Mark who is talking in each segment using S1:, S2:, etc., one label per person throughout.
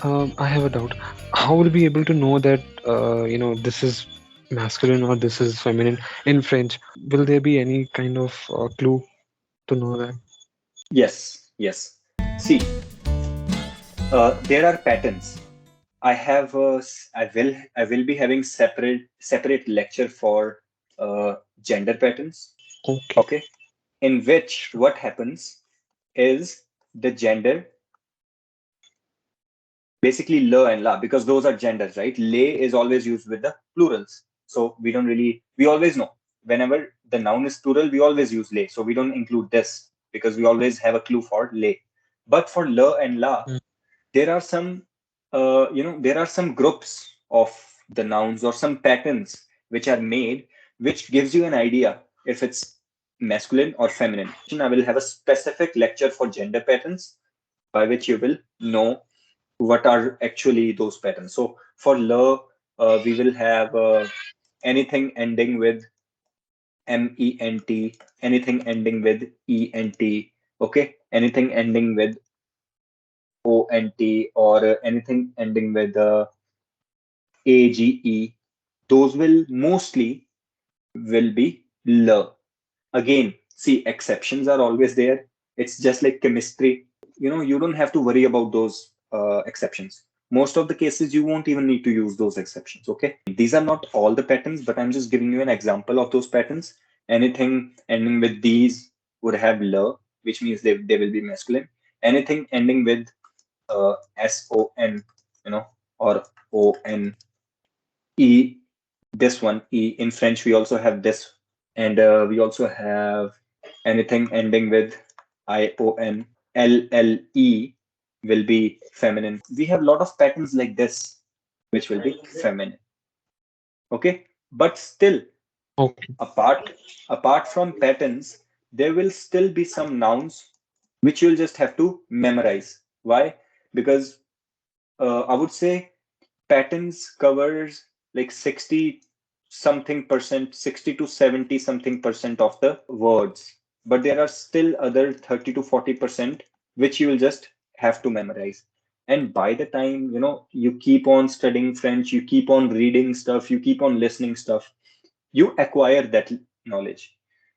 S1: I have a doubt. How will be able to know that this is masculine or this is feminine in French? Will there be any kind of clue to know that?
S2: Yes, yes. See, there are patterns. I will be having separate lecture for gender patterns.
S1: Okay.
S2: Okay, in which what happens is the gender, basically le and la, because those are genders, right? Le is always used with the plurals, so we always know whenever the noun is plural, we always use le. So we don't include this because we always have a clue for le. But for le and la,
S1: Mm.
S2: there are some groups of the nouns or some patterns which are made, which gives you an idea if it's masculine or feminine. I will have a specific lecture for gender patterns by which you will know what are actually those patterns. So for le, we will have anything ending with ment, anything ending with ent, okay, anything ending with ONT, or anything ending with AGE, those will mostly will be L. Again, see, exceptions are always there. It's just like chemistry. You don't have to worry about those exceptions. Most of the cases, you won't even need to use those exceptions. Okay. These are not all the patterns, but I'm just giving you an example of those patterns. Anything ending with these would have L, which means they will be masculine. Anything ending with SON, or ON, E, this one, E. In French, we also have this, and we also have anything ending with ION, LLE will be feminine. We have a lot of patterns like this, which will be feminine. Okay, but still,
S1: Okay.
S2: apart apart from patterns, there will still be some nouns which you'll just have to memorize. Why? Because I would say patterns covers like 60 something percent, 60 to 70 something percent of the words, but there are still other 30 to 40% which you will just have to memorize. And by the time you keep on studying French, you keep on reading stuff, you keep on listening stuff, you acquire that knowledge.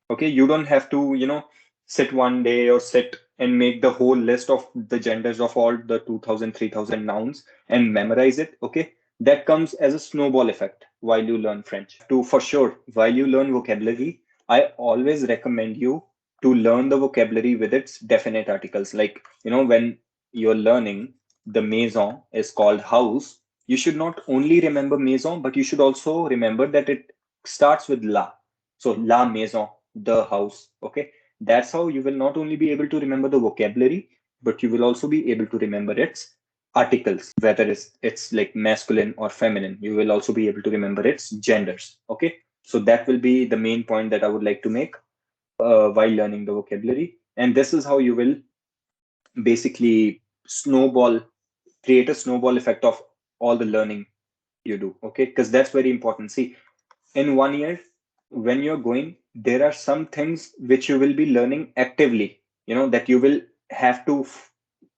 S2: Okay, you don't have to sit one day or sit and make the whole list of the genders of all the 2000, 3000 nouns and memorize it. Okay, that comes as a snowball effect while you learn French. To For sure, while you learn vocabulary, I always recommend you to learn the vocabulary with its definite articles. Like, when you're learning the maison is called house, you should not only remember maison, but you should also remember that it starts with la. So la maison, the house. Okay. That's how you will not only be able to remember the vocabulary, but you will also be able to remember its articles, whether it's like masculine or feminine. You will also be able to remember its genders. Okay. So that will be the main point that I would like to make while learning the vocabulary. And this is how you will basically create a snowball effect of all the learning you do. Okay. Because that's very important. See, in 1 year, when you're going, there are some things which you will be learning actively, that you will have to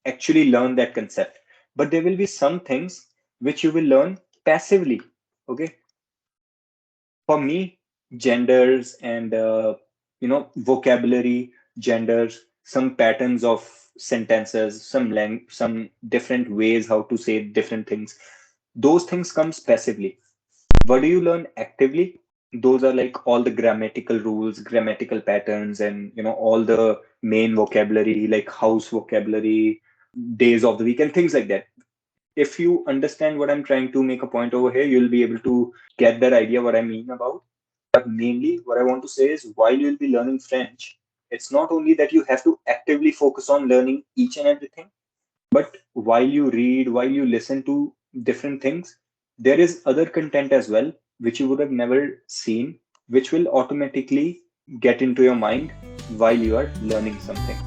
S2: actually learn that concept. But there will be some things which you will learn passively. Okay. For me, genders and vocabulary, genders, some patterns of sentences, some different ways how to say different things, those things comes passively. What do you learn actively? Those are like all the grammatical rules, grammatical patterns, and all the main vocabulary, like house vocabulary, days of the week, and things like that. If you understand what I'm trying to make a point over here, you'll be able to get that idea what I mean about. But mainly, what I want to say is while you'll be learning French, it's not only that you have to actively focus on learning each and everything, but while you read, while you listen to different things, there is other content as well, which you would have never seen, which will automatically get into your mind while you are learning something.